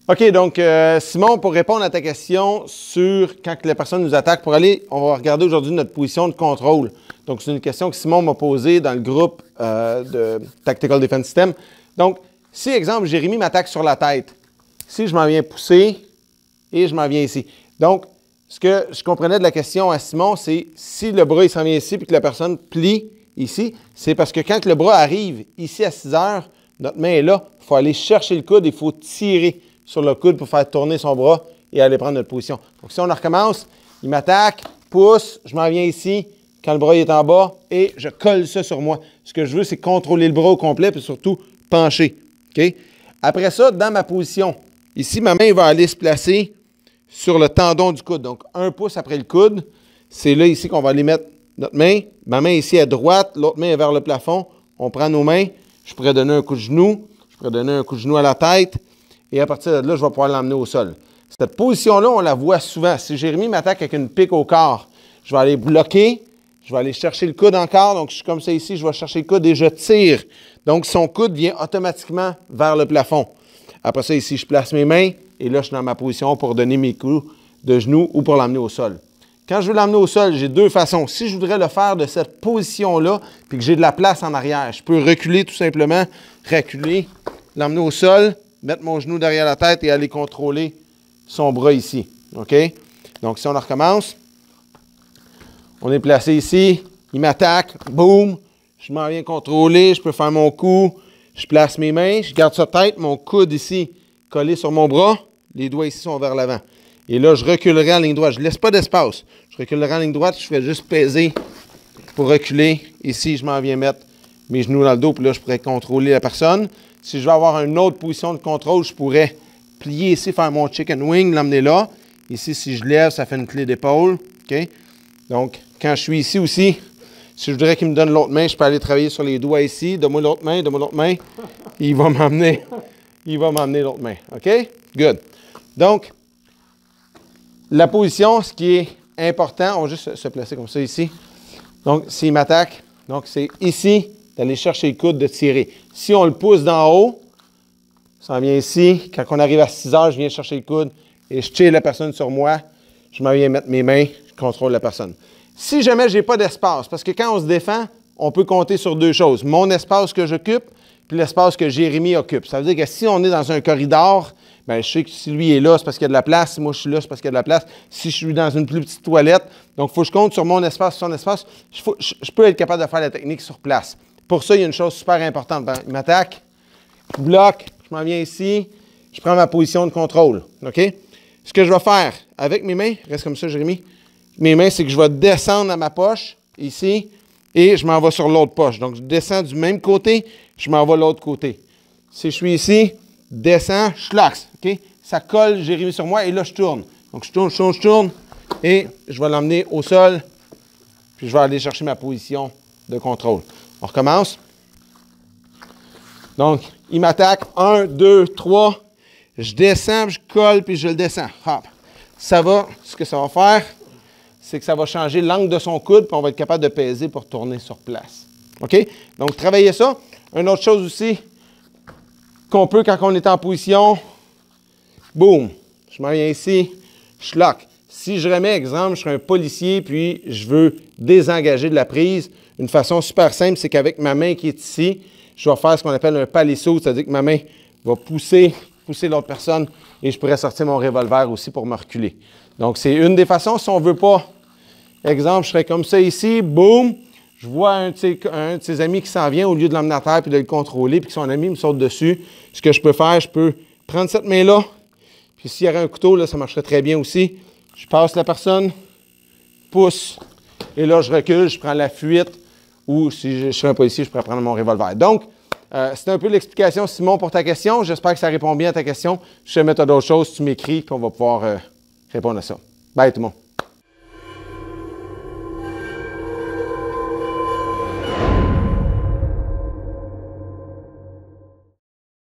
OK, donc Simon, pour répondre à ta question sur quand la personne nous attaque, on va regarder aujourd'hui notre position de contrôle. Donc, c'est une question que Simon m'a posée dans le groupe de Tactical Defense System. Donc, si, exemple, Jérémy m'attaque sur la tête, si je m'en viens pousser et je m'en viens ici. Donc, ce que je comprenais de la question à Simon, c'est si le bras il s'en vient ici et que la personne plie ici, c'est parce que quand le bras arrive ici à 6 heures, notre main est là, il faut aller chercher le coude, il faut tirer sur le coude pour faire tourner son bras et aller prendre notre position. Donc, si on recommence, il m'attaque, pousse, je m'en viens ici, quand le bras est en bas, et je colle ça sur moi. Ce que je veux, c'est contrôler le bras au complet, puis surtout pencher. Okay? Après ça, dans ma position, ici, ma main va aller se placer sur le tendon du coude. Donc, 1 pouce après le coude, c'est là ici qu'on va aller mettre notre main. Ma main ici à droite, l'autre main est vers le plafond. On prend nos mains. Je pourrais donner un coup de genou. Je pourrais donner un coup de genou à la tête. Et à partir de là, je vais pouvoir l'emmener au sol. Cette position-là, on la voit souvent. Si Jérémy m'attaque avec une pique au corps, je vais aller bloquer, je vais aller chercher le coude encore. Donc, je suis comme ça ici, je vais chercher le coude et je tire. Donc, son coude vient automatiquement vers le plafond. Après ça, ici, je place mes mains et là, je suis dans ma position pour donner mes coups de genou ou pour l'emmener au sol. Quand je veux l'emmener au sol, j'ai 2 façons. Si je voudrais le faire de cette position-là puis que j'ai de la place en arrière, je peux reculer tout simplement, reculer, l'emmener au sol, mettre mon genou derrière la tête et aller contrôler son bras ici. OK? Donc, si on recommence, on est placé ici, il m'attaque, boum, je m'en viens contrôler, je peux faire mon coup, je place mes mains, je garde sa tête, mon coude ici collé sur mon bras, les doigts ici sont vers l'avant. Et là, je reculerai en ligne droite. Je ne laisse pas d'espace. Je reculerai en ligne droite, je fais juste peser pour reculer. Ici, je m'en viens mettre mes genoux dans le dos, puis là, je pourrais contrôler la personne. Si je veux avoir une autre position de contrôle, je pourrais plier ici, faire mon chicken wing, l'emmener là. Ici, si je lève, ça fait une clé d'épaule. OK? Donc, quand je suis ici aussi, si je voudrais qu'il me donne l'autre main, je peux aller travailler sur les doigts ici. Donne-moi l'autre main, donne-moi l'autre main. Il va m'emmener l'autre main. OK? Good. Donc, la position, ce qui est important, on va juste se placer comme ça ici. Donc, s'il m'attaque, donc c'est ici d'aller chercher le coude, de tirer. Si on le pousse d'en haut, ça vient ici. Quand on arrive à 6 heures, je viens chercher le coude et je tire la personne sur moi. Je m'en viens mettre mes mains, je contrôle la personne. Si jamais je n'ai pas d'espace, parce que quand on se défend, on peut compter sur 2 choses. Mon espace que j'occupe, puis l'espace que Jérémy occupe. Ça veut dire que si on est dans un corridor, bien, je sais que si lui est là, c'est parce qu'il y a de la place. Si moi, je suis là, c'est parce qu'il y a de la place. Si je suis dans une plus petite toilette, donc il faut que je compte sur mon espace, sur son espace. Je peux être capable de faire la technique sur place. Pour ça, il y a une chose super importante. Il m'attaque, je bloque, je m'en viens ici, je prends ma position de contrôle. OK? Ce que je vais faire avec mes mains, reste comme ça, Jérémy. Mes mains, c'est que je vais descendre à ma poche, ici, et je m'en vais sur l'autre poche. Donc, je descends du même côté, je m'en vais de l'autre côté. Si je suis ici, descends, schlax, OK? Ça colle Jérémy sur moi et là, je tourne. Donc, je tourne et je vais l'emmener au sol, puis je vais aller chercher ma position de contrôle. On recommence. Donc, il m'attaque. 1, 2, 3. Je descends, je colle, puis je le descends. Hop. Ça va, ce que ça va faire, c'est que ça va changer l'angle de son coude, puis on va être capable de peser pour tourner sur place. OK? Donc, travaillez ça. Une autre chose aussi qu'on peut quand on est en position, boum, je m'en viens ici, je lock. Si je remets, exemple, je suis un policier, puis je veux désengager de la prise, une façon super simple, c'est qu'avec ma main qui est ici, je vais faire ce qu'on appelle un palisseau, c'est-à-dire que ma main va pousser l'autre personne et je pourrais sortir mon revolver aussi pour me reculer. Donc, c'est une des façons. Si on ne veut pas, exemple, je serais comme ça ici, boum, je vois un de ses amis qui s'en vient, au lieu de l'emmener à terre et de le contrôler, puis que son ami me saute dessus, ce que je peux faire, je peux prendre cette main-là, puis s'il y avait un couteau, là, ça marcherait très bien aussi. Je passe la personne, pousse, et là, je recule, je prends la fuite, ou si je suis un policier, je pourrais prendre mon revolver. Donc, c'est un peu l'explication, Simon, pour ta question. J'espère que ça répond bien à ta question. Si jamais tu as d'autres choses, tu m'écris, puis on va pouvoir répondre à ça. Bye tout le monde.